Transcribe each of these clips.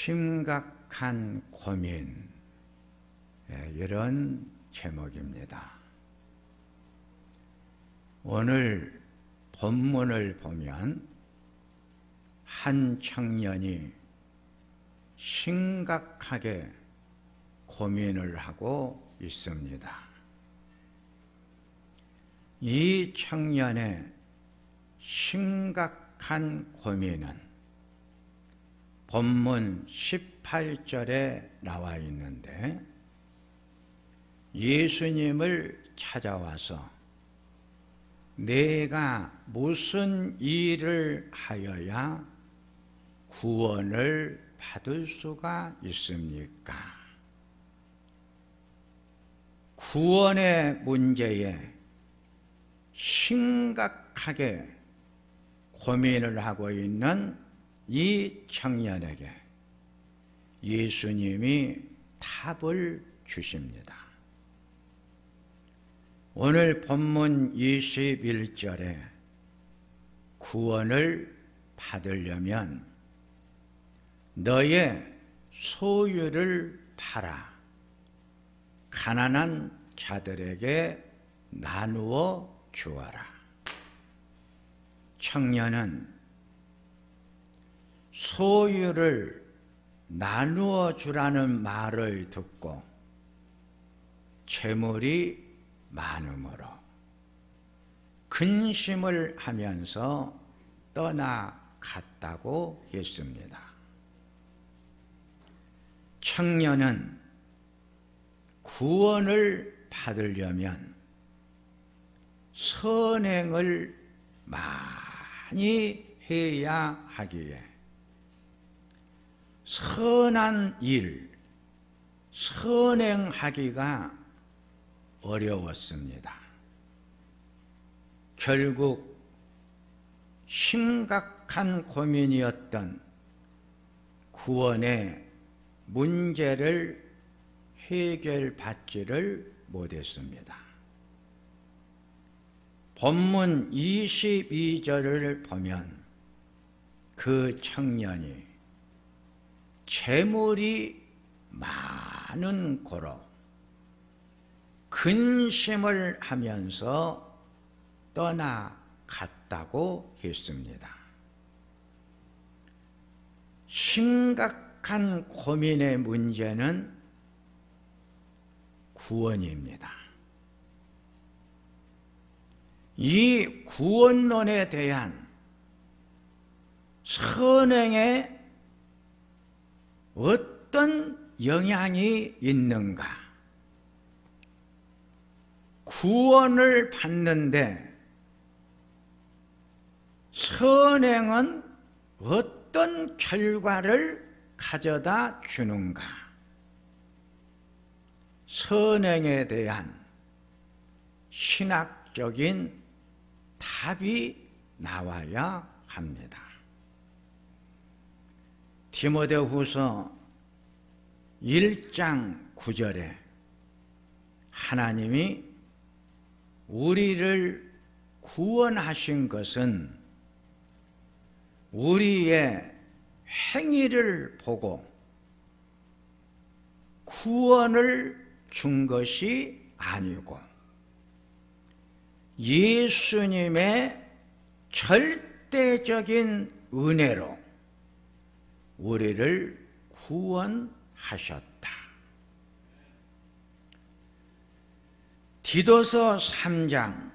심각한 고민, 이런 제목입니다. 오늘 본문을 보면 한 청년이 심각하게 고민을 하고 있습니다. 이 청년의 심각한 고민은 본문 18절에 나와 있는데, 예수님을 찾아와서 내가 무슨 일을 하여야 구원을 받을 수가 있습니까? 구원의 문제에 심각하게 고민을 하고 있는 이 청년에게 예수님이 답을 주십니다. 오늘 본문 21절에 구원을 받으려면 너의 소유를 팔아 가난한 자들에게 나누어 주어라. 청년은 소유를 나누어 주라는 말을 듣고 재물이 많음으로 근심을 하면서 떠나갔다고 했습니다. 청년은 구원을 받으려면 선행을 많이 해야 하기에 선한 일, 선행하기가 어려웠습니다. 결국 심각한 고민이었던 구원의 문제를 해결받지를 못했습니다. 본문 22절을 보면 그 청년이 재물이 많은 고로 근심을 하면서 떠나갔다고 했습니다. 심각한 고민의 문제는 구원입니다. 이 구원론에 대한 선행에 어떤 영향이 있는가? 구원을 받는데 선행은 어떤 결과를 가져다 주는가? 선행에 대한 신학적인 답이 나와야 합니다. 디모데후서 1장 9절에 하나님이 우리를 구원하신 것은 우리의 행위를 보고 구원을 준 것이 아니고 예수님의 절대적인 은혜로 우리를 구원하셨다. 디도서 3장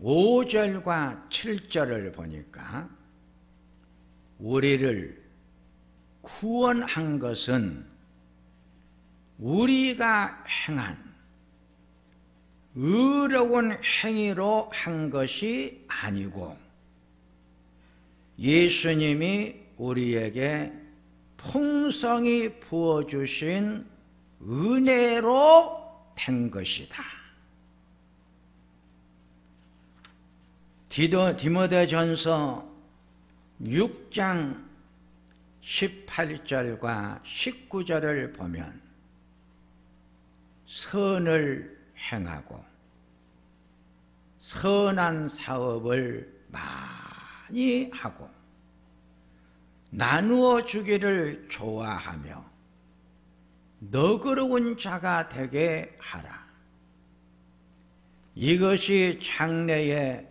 5절과 7절을 보니까 우리를 구원한 것은 우리가 행한 의로운 행위로 한 것이 아니고 예수님이 우리에게 풍성히 부어주신 은혜로 된 것이다. 디모데전서 6장 18절과 19절을 보면 선을 행하고 선한 사업을 많이 하고 나누어 주기를 좋아하며 너그러운 자가 되게 하라. 이것이 장래에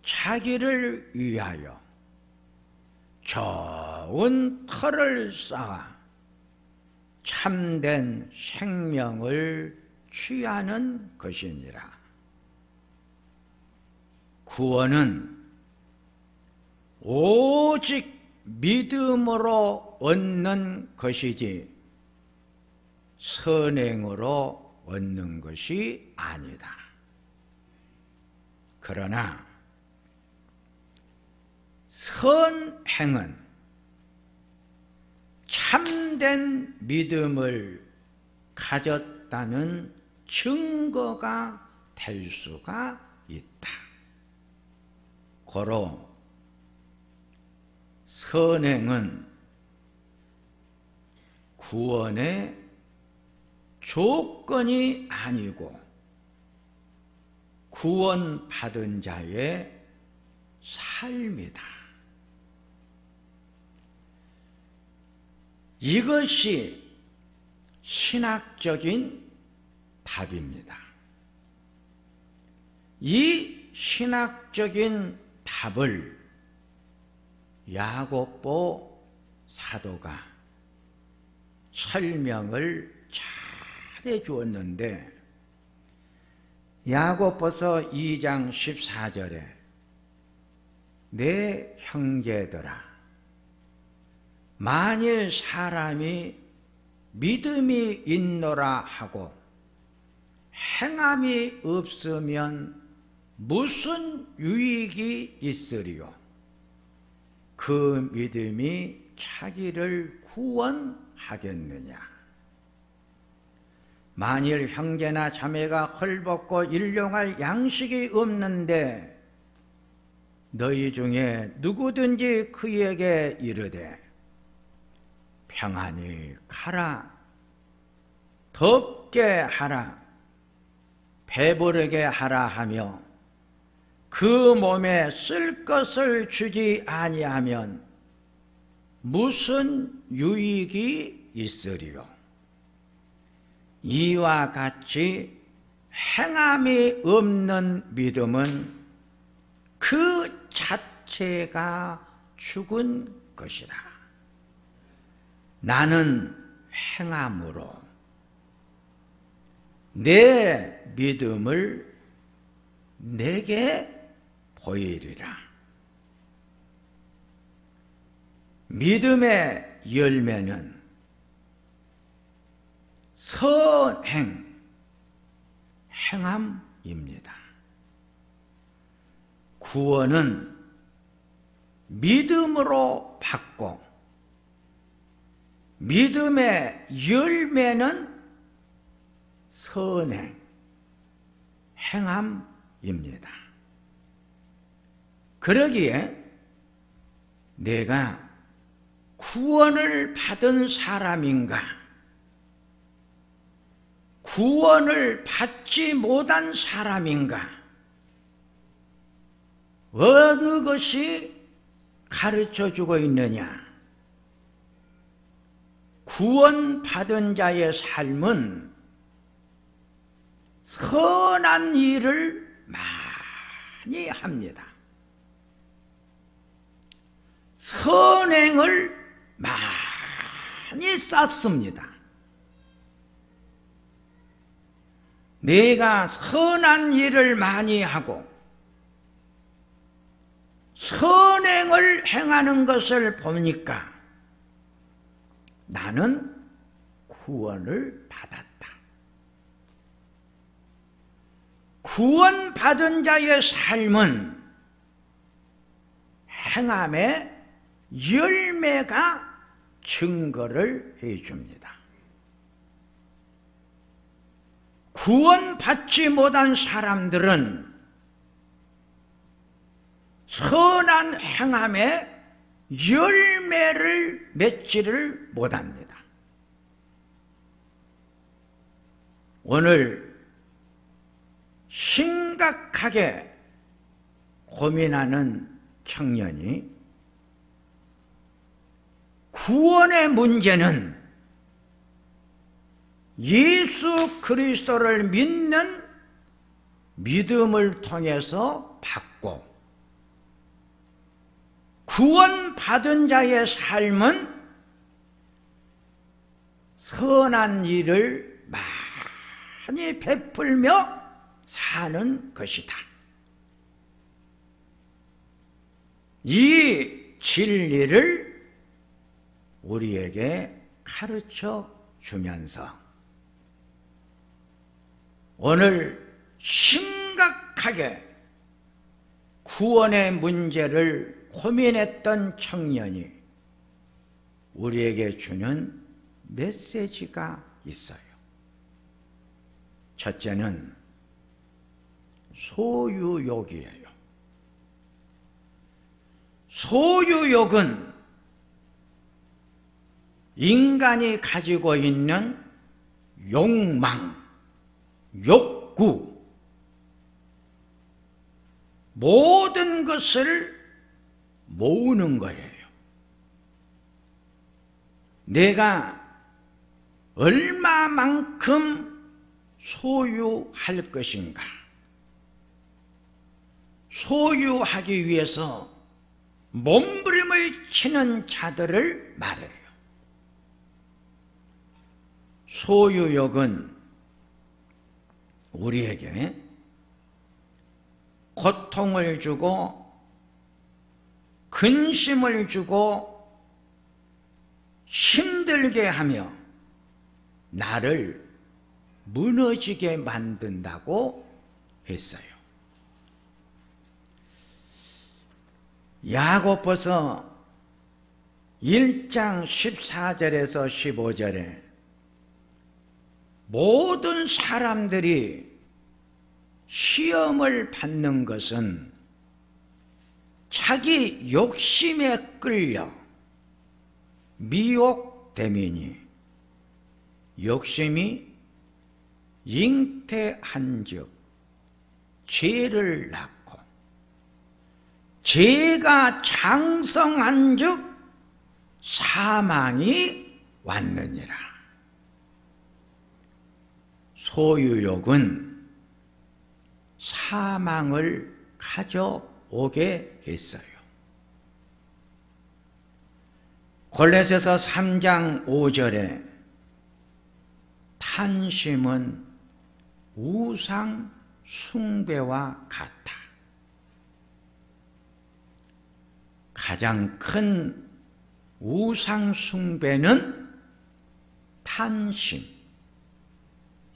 자기를 위하여 좋은 터를 쌓아 참된 생명을 취하는 것이니라. 구원은 오직 믿음으로 얻는 것이지 선행으로 얻는 것이 아니다. 그러나 선행은 참된 믿음을 가졌다는 증거가 될 수가 있다. 고로 선행은 구원의 조건이 아니고 구원받은 자의 삶이다. 이것이 신학적인 답입니다. 이 신학적인 답을 야고보 사도가 설명을 잘 해주었는데 야고보서 2장 14절에 내 형제들아 만일 사람이 믿음이 있노라 하고 행함이 없으면 무슨 유익이 있으리요? 그 믿음이 자기를 구원하겠느냐? 만일 형제나 자매가 헐벗고 일용할 양식이 없는데 너희 중에 누구든지 그에게 이르되 평안히 가라, 덥게 하라, 배부르게 하라 하며 그 몸에 쓸 것을 주지 아니하면 무슨 유익이 있으리요? 이와 같이 행함이 없는 믿음은 그 자체가 죽은 것이라. 나는 행함으로 내 믿음을 내게 보이리라. 믿음의 열매는 선행, 행함입니다. 구원은 믿음으로 받고 믿음의 열매는 선행, 행함입니다. 그러기에 내가 구원을 받은 사람인가, 구원을 받지 못한 사람인가, 어느 것이 가르쳐주고 있느냐? 구원받은 자의 삶은 선한 일을 많이 합니다. 선행을 많이 쌓습니다. 내가 선한 일을 많이 하고 선행을 행하는 것을 보니까 나는 구원을 받았다. 구원받은 자의 삶은 행함의 열매가 증거를 해줍니다. 구원받지 못한 사람들은 선한 행함의 열매를 맺지를 못합니다. 오늘 심각하게 고민하는 청년이 구원의 문제는 예수 그리스도를 믿는 믿음을 통해서 받고, 구원받은 자의 삶은 선한 일을 많이 베풀며 사는 것이다. 이 진리를 우리에게 가르쳐 주면서 오늘 심각하게 구원의 문제를 고민했던 청년이 우리에게 주는 메시지가 있어요. 첫째는 소유욕이에요. 소유욕은 인간이 가지고 있는 욕망, 욕구, 모든 것을 모으는 거예요. 내가 얼마만큼 소유할 것인가, 소유하기 위해서 몸부림을 치는 자들을 말해요. 소유욕은 우리에게 고통을 주고 근심을 주고 힘들게 하며 나를 무너지게 만든다고 했어요. 야고보서 1장 14절에서 15절에 모든 사람들이 시험을 받는 것은 자기 욕심에 끌려 미혹됨이니 욕심이 잉태한즉 죄를 낳고 죄가 장성한즉 사망이 왔느니라. 소유욕은 사망을 가져오게 했어요. 골로새서 3장 5절에 탐심은 우상 숭배와 같다. 가장 큰 우상 숭배는 탐심,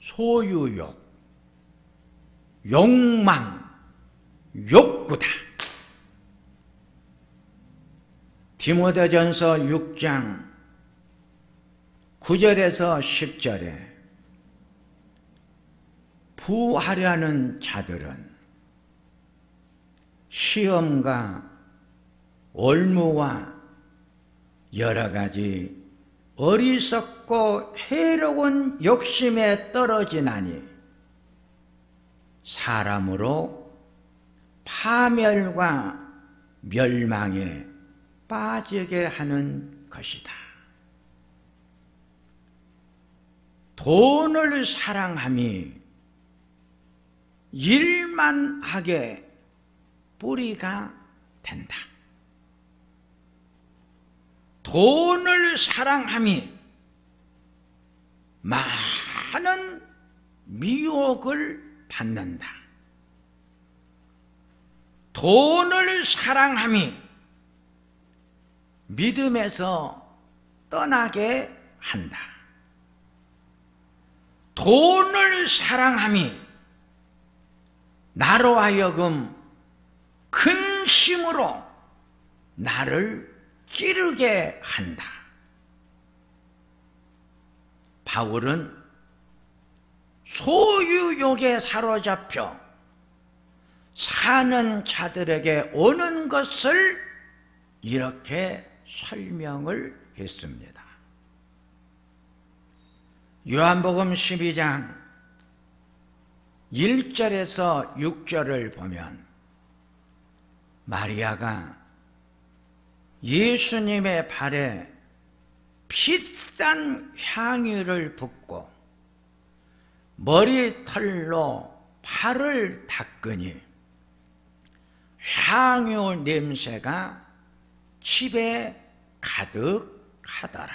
소유욕, 욕망, 욕구다. 디모데전서 6장 9절에서 10절에 부하려는 자들은 시험과 올무와 여러 가지 어리석고 해로운 욕심에 떨어지나니 사람으로 파멸과 멸망에 빠지게 하는 것이다. 돈을 사랑함이 일만 하게 뿌리가 된다. 돈을 사랑함이 많은 미혹을 받는다. 돈을 사랑함이 믿음에서 떠나게 한다. 돈을 사랑함이 나로 하여금 근심으로 나를 찌르게 한다. 바울은 소유욕에 사로잡혀 사는 자들에게 오는 것을 이렇게 설명을 했습니다. 요한복음 12장 1절에서 6절을 보면 마리아가 예수님의 발에 비싼 향유를 붓고 머리털로 팔을 닦으니 향유 냄새가 집에 가득하더라.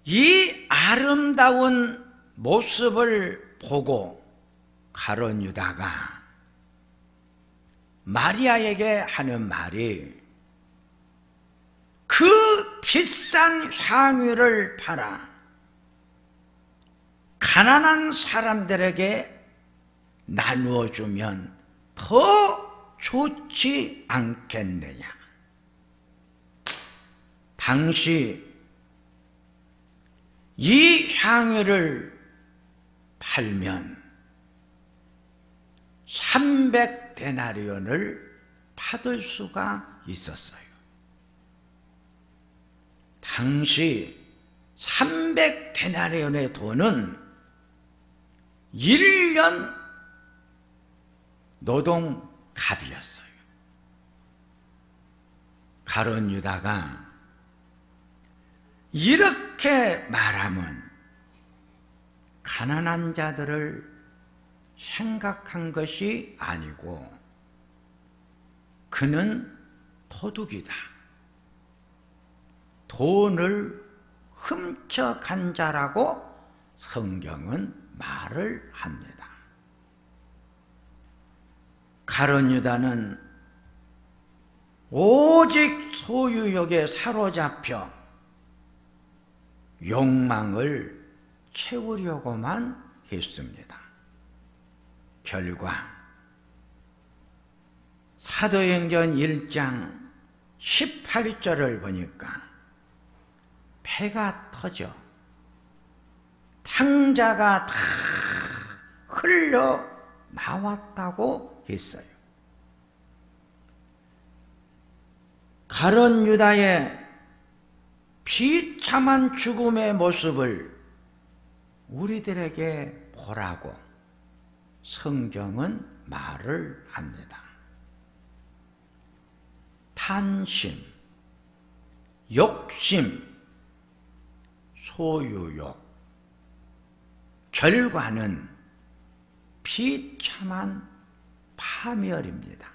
이 아름다운 모습을 보고 가룟 유다가 마리아에게 하는 말이, 그 비싼 향유를 팔아 가난한 사람들에게 나누어 주면 더 좋지 않겠느냐. 당시 이 향유를 팔면 300데나리온을 받을 수가 있었어요. 당시 300데나리온의 돈은 1년 노동갑이었어요. 가룟 유다가 이렇게 말하면 가난한 자들을 생각한 것이 아니고 그는 도둑이다, 돈을 훔쳐간 자라고 성경은 말을 합니다. 가룟 유다는 오직 소유욕에 사로잡혀 욕망을 채우려고만 했습니다. 결과 사도행전 1장 18절을 보니까 배가 터져 탕자가 다 흘러 나왔다고 했어요. 가룟 유다의 비참한 죽음의 모습을 우리들에게 보라고 성경은 말을 합니다. 탐심, 욕심, 소유욕, 결과는 비참한 파멸입니다.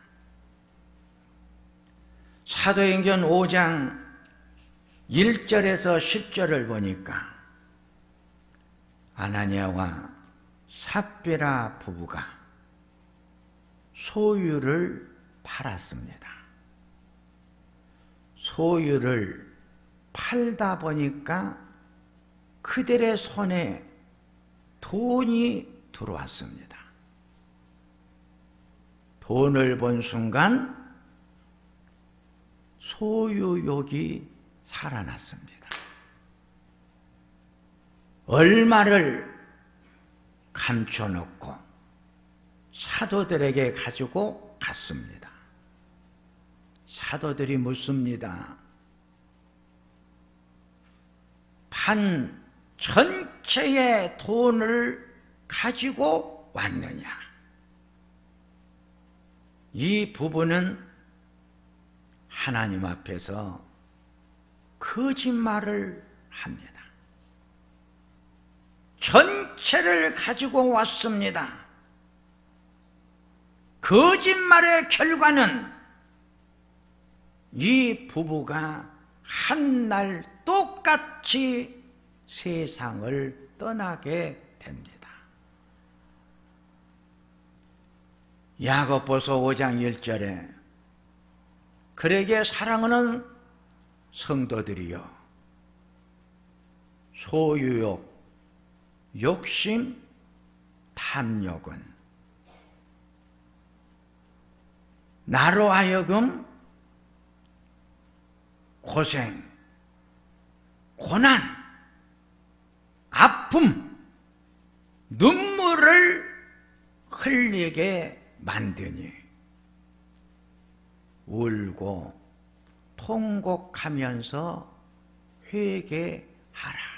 사도행전 5장 1절에서 10절을 보니까 아나니아와 삽비라 부부가 소유를 팔았습니다. 소유를 팔다 보니까 그들의 손에 돈이 들어왔습니다. 돈을 본 순간 소유욕이 살아났습니다. 얼마를 감춰놓고 사도들에게 가지고 갔습니다. 사도들이 묻습니다. 판 전체의 돈을 가지고 왔느냐? 이 부부는 하나님 앞에서 거짓말을 합니다. 전체를 가지고 왔습니다. 거짓말의 결과는 이 부부가 한날 똑같이 세상을 떠나게 됩니다. 야고보서 5장 1절에 그에게 사랑하는 성도들이여, 소유욕, 욕심, 탐욕은 나로 하여금 고생, 고난, 아픔, 눈물을 흘리게 만드니 울고 통곡하면서 회개하라.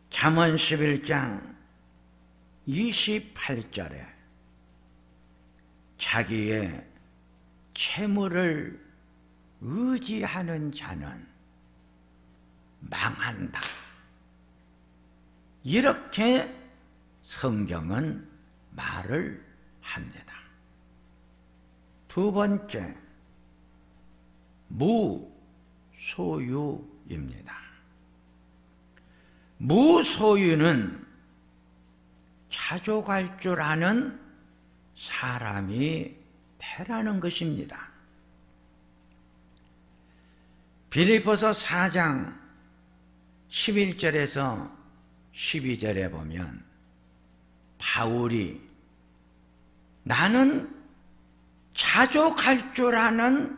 잠언 11장 28절에 자기의 채무를 의지하는 자는 망한다. 이렇게 성경은 말을 합니다. 두 번째, 무소유입니다. 무소유는 자족할 줄 아는 사람이 되라는 것입니다. 빌립보서 4장 11절에서 12절에 보면 바울이 나는 자족할 줄 아는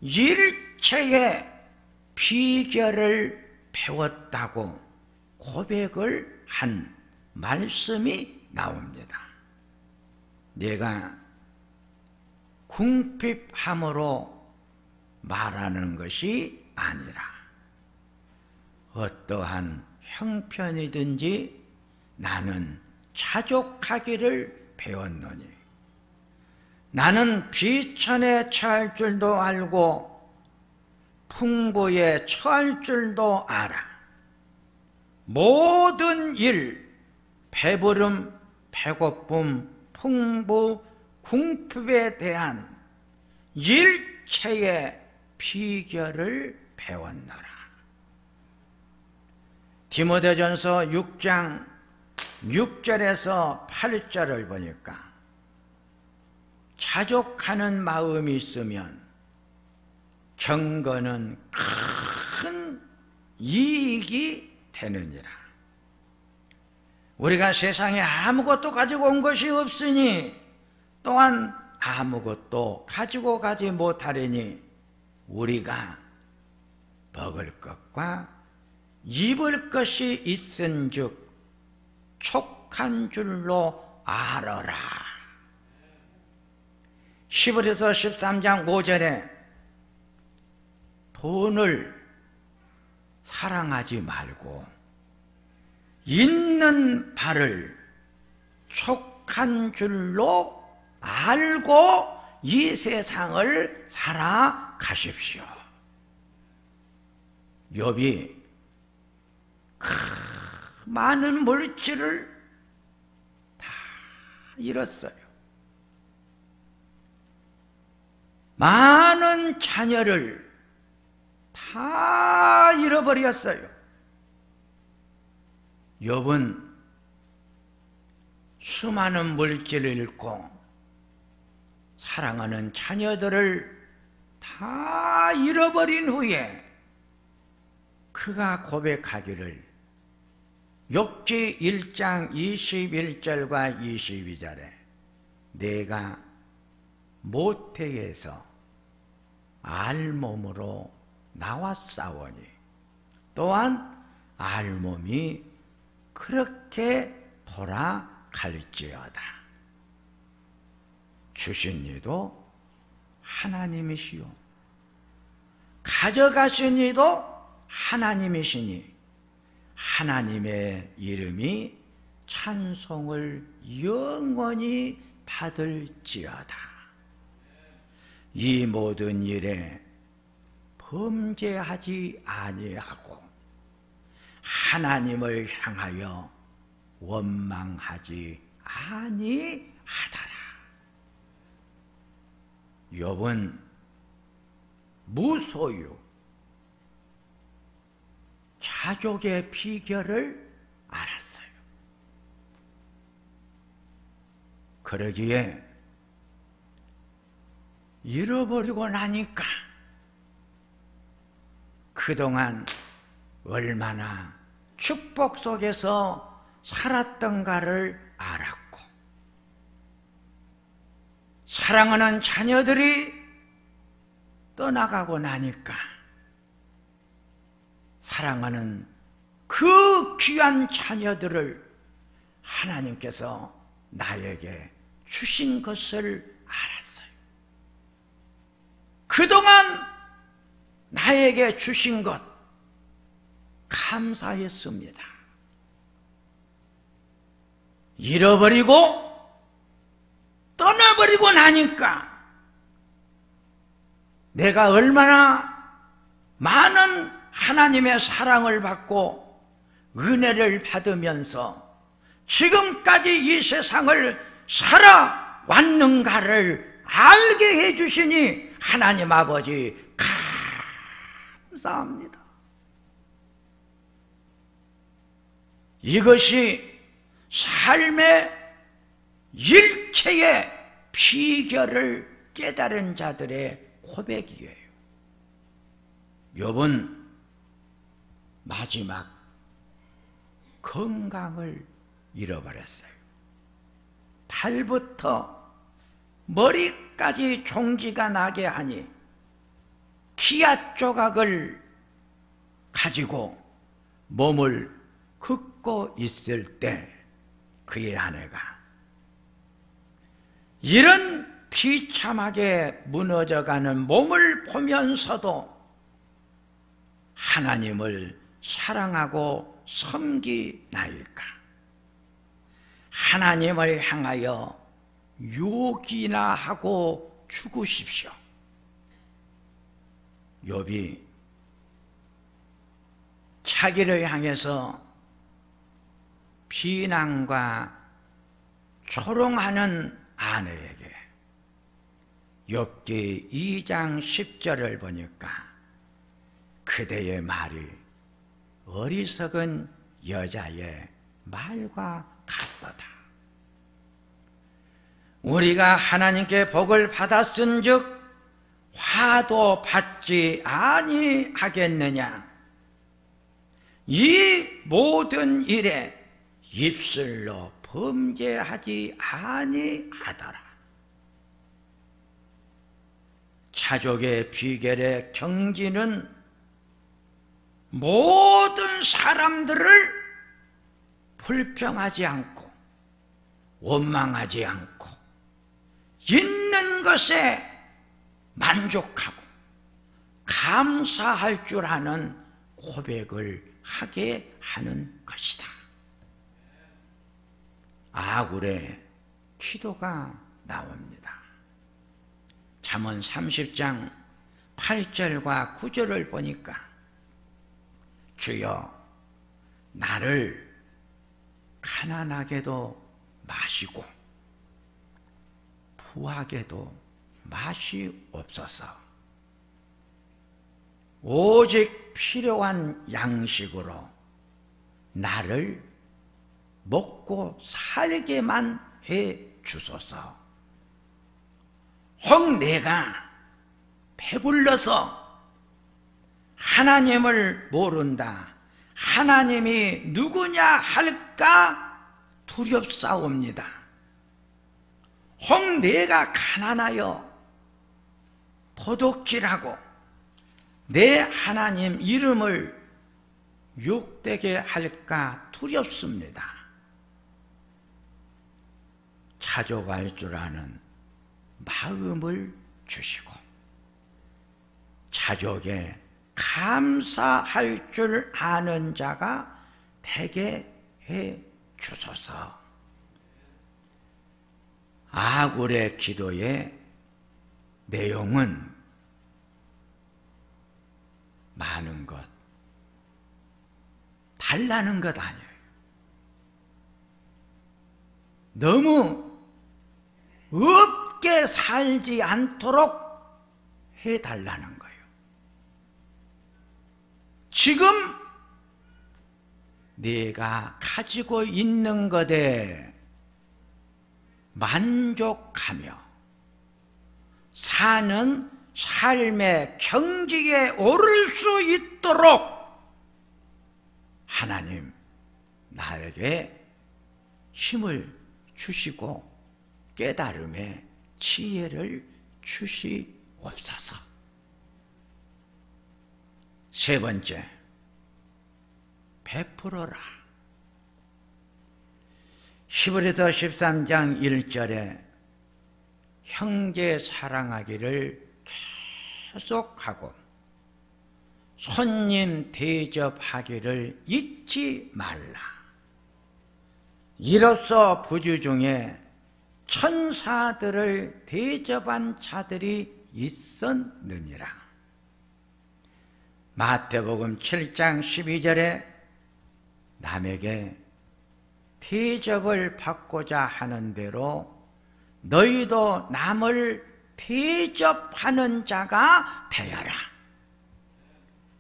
일체의 비결을 배웠다고 고백을 한 말씀이 나옵니다. 내가 궁핍함으로 말하는 것이 아니라 어떠한 형편이든지 나는 자족하기를 배웠노니 나는 비천에 처할 줄도 알고 풍부에 처할 줄도 알아. 모든 일, 배부름, 배고픔, 풍부, 궁핍에 대한 일체의 비결을 배웠노라. 디모데전서 6장 6절에서 8절을 보니까 자족하는 마음이 있으면 경건은 큰 이익이 되느니라. 우리가 세상에 아무것도 가지고 온 것이 없으니 또한 아무것도 가지고 가지 못하리니 우리가 먹을 것과 입을 것이 있은즉 촉한 줄로 알아라. 히브리서 13장 5절에 돈을 사랑하지 말고 있는 바를 촉한 줄로 알고 이 세상을 살아가십시오. 욥이 많은 물질을 다 잃었어요. 많은 자녀를 다 잃어버렸어요. 욥은 수많은 물질을 잃고 사랑하는 자녀들을 다 잃어버린 후에 그가 고백하기를 욥기 1장 21절과 22절에 내가 모태에서 알몸으로 나왔사오니 또한 알몸이 그렇게 돌아갈지어다. 주신 이도 하나님이시요 가져가신 이도 하나님이시니 하나님의 이름이 찬송을 영원히 받을지어다. 이 모든 일에 범죄하지 아니하고 하나님을 향하여 원망하지 아니하더라. 욥은 무소유, 자족의 비결을 알았어요. 그러기에 잃어버리고 나니까 그동안 얼마나 축복 속에서 살았던가를 알았고 사랑하는 자녀들이 떠나가고 나니까 사랑하는 그 귀한 자녀들을 하나님께서 나에게 주신 것을 알았어요. 그동안 나에게 주신 것 감사했습니다. 잃어버리고 떠나버리고 나니까 내가 얼마나 많은 하나님의 사랑을 받고 은혜를 받으면서 지금까지 이 세상을 살아왔는가를 알게 해주시니 하나님 아버지 감사합니다. 이것이 삶의 일체의 비결을 깨달은 자들의 고백이에요. 욥은 마지막 건강을 잃어버렸어요. 발부터 머리까지 종지가 나게 하니 키앗 조각을 가지고 몸을 긋고 있을 때 그의 아내가 이런 비참하게 무너져가는 몸을 보면서도 하나님을 사랑하고 섬기나일까? 하나님을 향하여 욕이나 하고 죽으십시오. 욥이 자기를 향해서 비난과 조롱하는 아내에게 욥기 2장 10절을 보니까 그대의 말이 어리석은 여자의 말과 같도다. 우리가 하나님께 복을 받았은즉 화도 받지 아니하겠느냐. 이 모든 일에 입술로 범죄하지 아니하더라. 자족의 비결의 경지는 모든 사람들을 불평하지 않고 원망하지 않고 있는 것에 만족하고 감사할 줄 아는 고백을 하게 하는 것이다. 아굴의 기도가 나옵니다. 잠언 30장 8절과 9절을 보니까 주여 나를 가난하게도 마시고 부하게도 마시옵소서. 오직 필요한 양식으로 나를 먹고 살게만 해 주소서. 혹 내가 배불러서 하나님을 모른다, 하나님이 누구냐 할까 두렵사옵니다. 혹 내가 가난하여 도둑질하고 내 하나님 이름을 욕되게 할까 두렵습니다. 자족할 줄 아는 마음을 주시고 자족에 감사할 줄 아는 자가 되게 해 주소서. 아굴의 기도의 내용은 많은 것, 달라는 것 아니에요. 너무 없게 살지 않도록 해달라는 거예요. 지금 내가 가지고 있는 것에 만족하며 사는 삶의 경지에 오를 수 있도록 하나님 나에게 힘을 주시고 깨달음의 지혜를 주시옵소서. 세 번째, 베풀어라. 히브리서 13장 1절에 형제 사랑하기를 계속하고 손님 대접하기를 잊지 말라. 이로써 부주 중에 천사들을 대접한 자들이 있었느니라. 마태복음 7장 12절에 남에게 대접을 받고자 하는 대로 너희도 남을 대접하는 자가 되어라.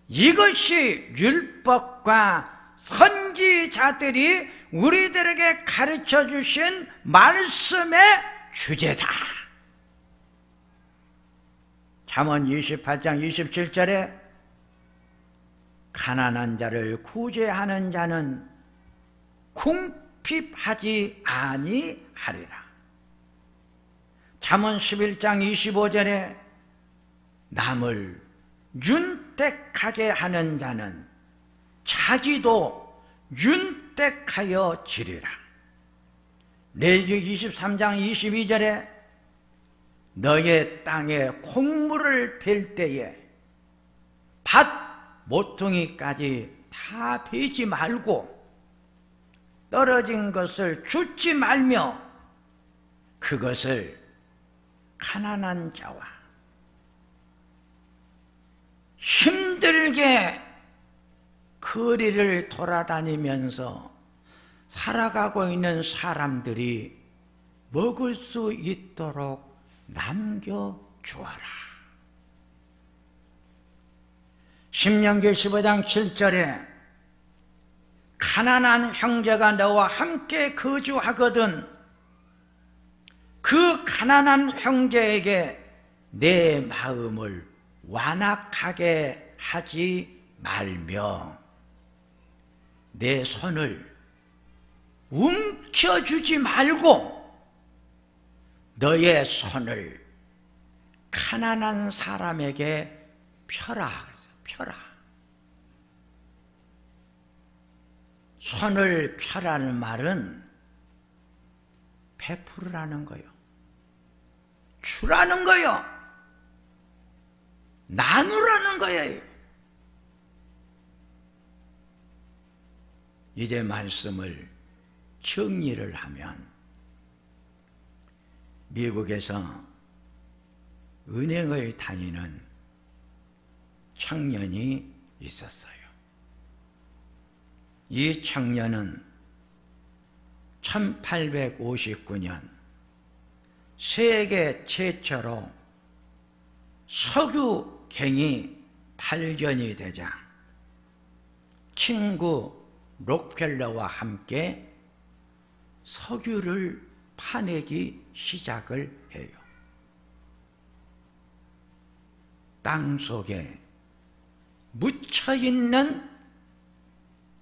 이것이 율법과 선지자들이 우리들에게 가르쳐 주신 말씀의 주제다. 잠언 28장 27절에 가난한 자를 구제하는 자는 궁핍하지 아니하리라. 잠언 11장 25절에 남을 윤택하게 하는 자는 자기도 윤택하여 지리라. 레위기 23장 22절에 너의 땅에 콩물을 벨 때에 밭 모퉁이까지 다 베지 말고 떨어진 것을 줍지 말며 그것을 가난한 자와 힘들게 거리를 돌아다니면서 살아가고 있는 사람들이 먹을 수 있도록 남겨주어라. 신명기 15장 7절에 가난한 형제가 너와 함께 거주하거든 그 가난한 형제에게 내 마음을 완악하게 하지 말며 내 손을 움켜쥐지 말고 너의 손을 가난한 사람에게 펴라. 펴라. 손을 펴라는 말은 베풀으라는 거요. 주라는 거요. 나누라는 거예요. 이제 말씀을 정리를 하면 미국에서 은행을 다니는 청년이 있었어요. 이 청년은 1859년 세계 최초로 석유갱이 발견이 되자 친구 록펠러와 함께 석유를 파내기 시작을 해요. 땅 속에 묻혀있는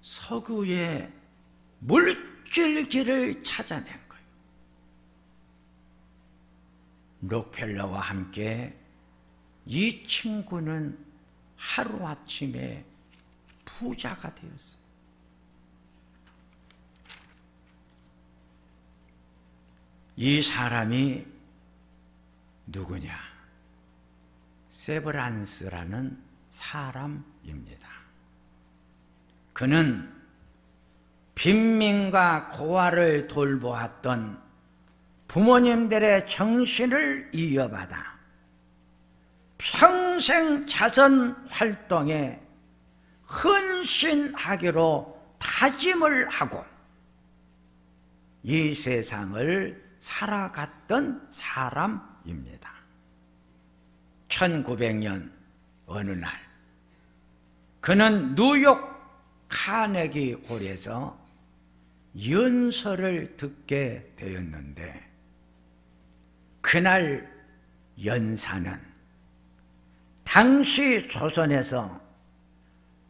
석유의 물줄기를 찾아낸 거예요. 록펠러와 함께 이 친구는 하루아침에 부자가 되었어요. 이 사람이 누구냐? 세브란스라는 사람입니다. 그는 빈민과 고아를 돌보았던 부모님들의 정신을 이어받아 평생 자선 활동에 헌신하기로 다짐을 하고 이 세상을 살아갔던 사람입니다. 1900년 어느 날 그는 뉴욕 카네기 홀에서 연설을 듣게 되었는데 그날 연사는 당시 조선에서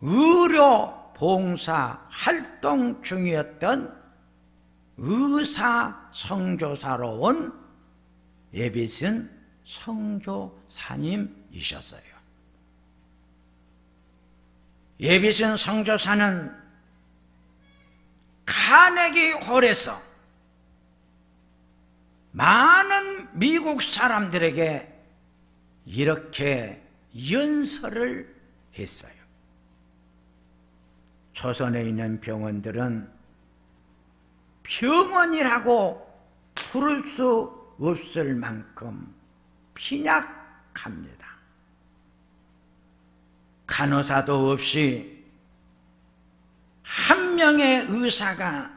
의료 봉사 활동 중이었던 의사 성조사로 온 예비슨 성조사님이셨어요. 예비슨 성조사는 카네기 홀에서 많은 미국 사람들에게 이렇게 연설을 했어요. 조선에 있는 병원들은 병원이라고 부를 수 없을 만큼 빈약했던 합니다. 간호사도 없이 한 명의 의사가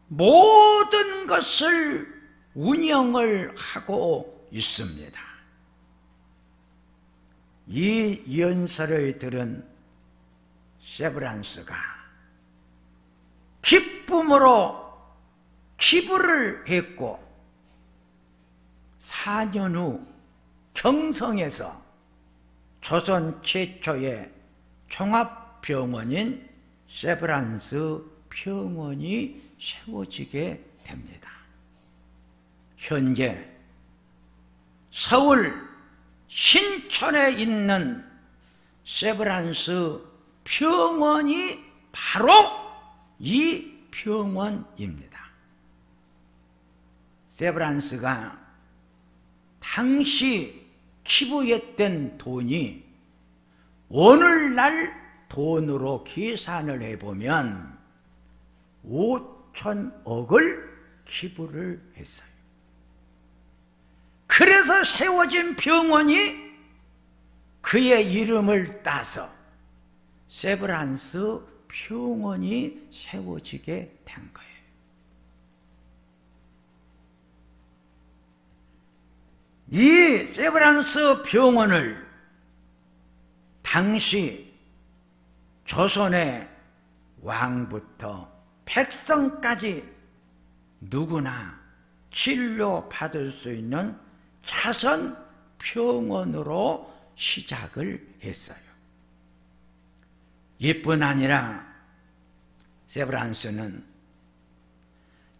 모든 것을 운영을 하고 있습니다. 이 연설을 들은 세브란스가 기쁨으로 기부를 했고 4년 후 경성에서 조선 최초의 종합병원인 세브란스 병원이 세워지게 됩니다. 현재 서울 신촌에 있는 세브란스 병원이 바로 이 병원입니다. 세브란스가 당시 기부했던 돈이 오늘날 돈으로 계산을 해보면 5천억을 기부를 했어요. 그래서 세워진 병원이 그의 이름을 따서 세브란스 병원이 세워지게 된 거예요. 이 세브란스 병원을 당시 조선의 왕부터 백성까지 누구나 진료받을 수 있는 자선 병원으로 시작을 했어요. 이뿐 아니라 세브란스는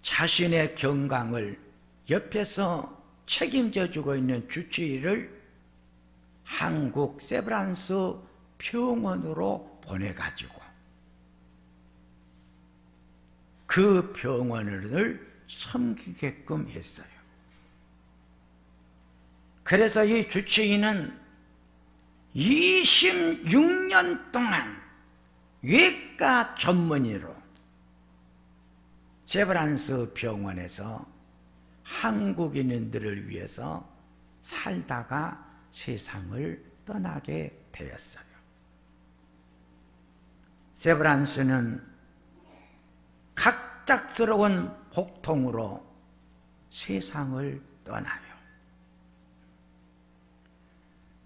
자신의 건강을 옆에서 책임져 주고 있는 주치의를 한국 세브란스 병원으로 보내가지고 그 병원을 섬기게끔 했어요. 그래서 이 주치의는 26년 동안 외과 전문의로 세브란스 병원에서 한국인들을 위해서 살다가 세상을 떠나게 되었어요. 세브란스는 갑작스러운 복통으로 세상을 떠나요.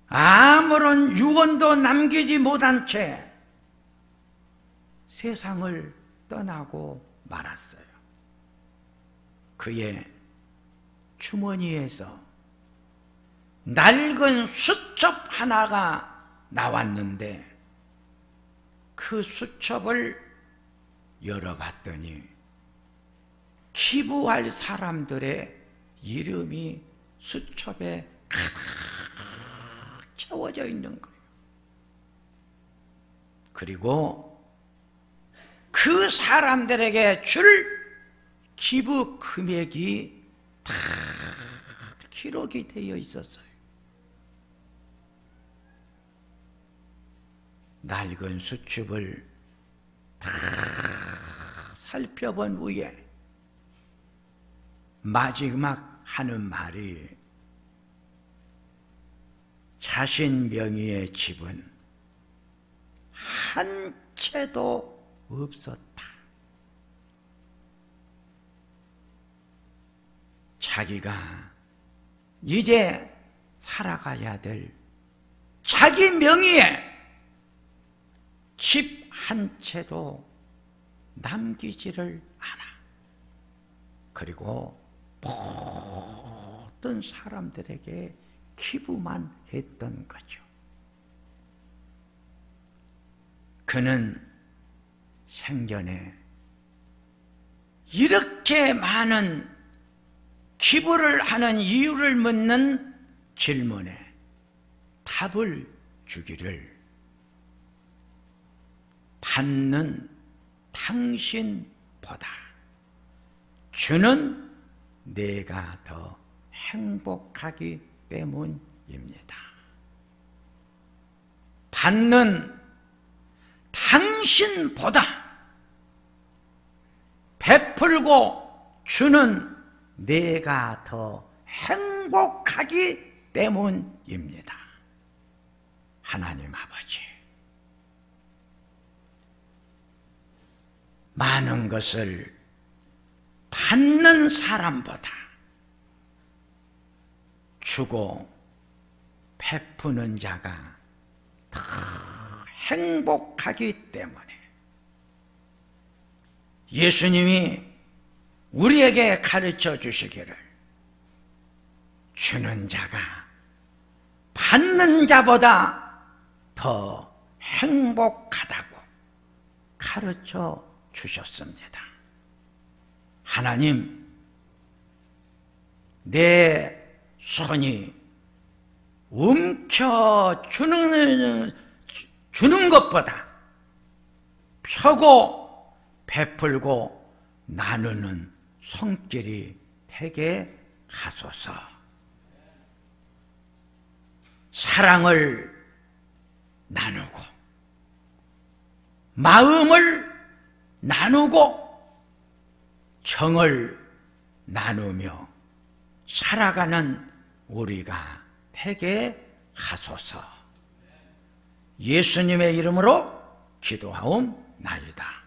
아무런 유언도 남기지 못한 채 세상을 떠나고 말았어요. 그의 주머니에서 낡은 수첩 하나가 나왔는데 그 수첩을 열어봤더니 기부할 사람들의 이름이 수첩에 가득 채워져 있는 거예요. 그리고 그 사람들에게 줄 기부 금액이 다 기록이 되어 있었어요. 낡은 수첩을 다 살펴본 후에 마지막 하는 말이 자신 명의의 집은 한 채도 없었다. 자기가 이제 살아가야 될 자기 명의의 집 한 채도 남기지를 않아. 그리고 모든 사람들에게 기부만 했던 거죠. 그는 생전에 이렇게 많은 기부를 하는 이유를 묻는 질문에 답을 주기를 받는 당신보다 주는 내가 더 행복하기 때문입니다. 받는 당신보다 베풀고 주는 내가 더 행복하기 때문입니다. 하나님 아버지, 많은 것을 받는 사람보다 주고 베푸는 자가 더 행복하기 때문에 예수님이 우리에게 가르쳐 주시기를 주는 자가 받는 자보다 더 행복하다고 가르쳐 주셨습니다. 하나님, 내 손이 움켜주는 것보다 펴고 베풀고 나누는 손길이 되게 하소서. 사랑을 나누고 마음을 나누고 정을 나누며 살아가는 우리가 되게 하소서. 예수님의 이름으로 기도하옵나이다.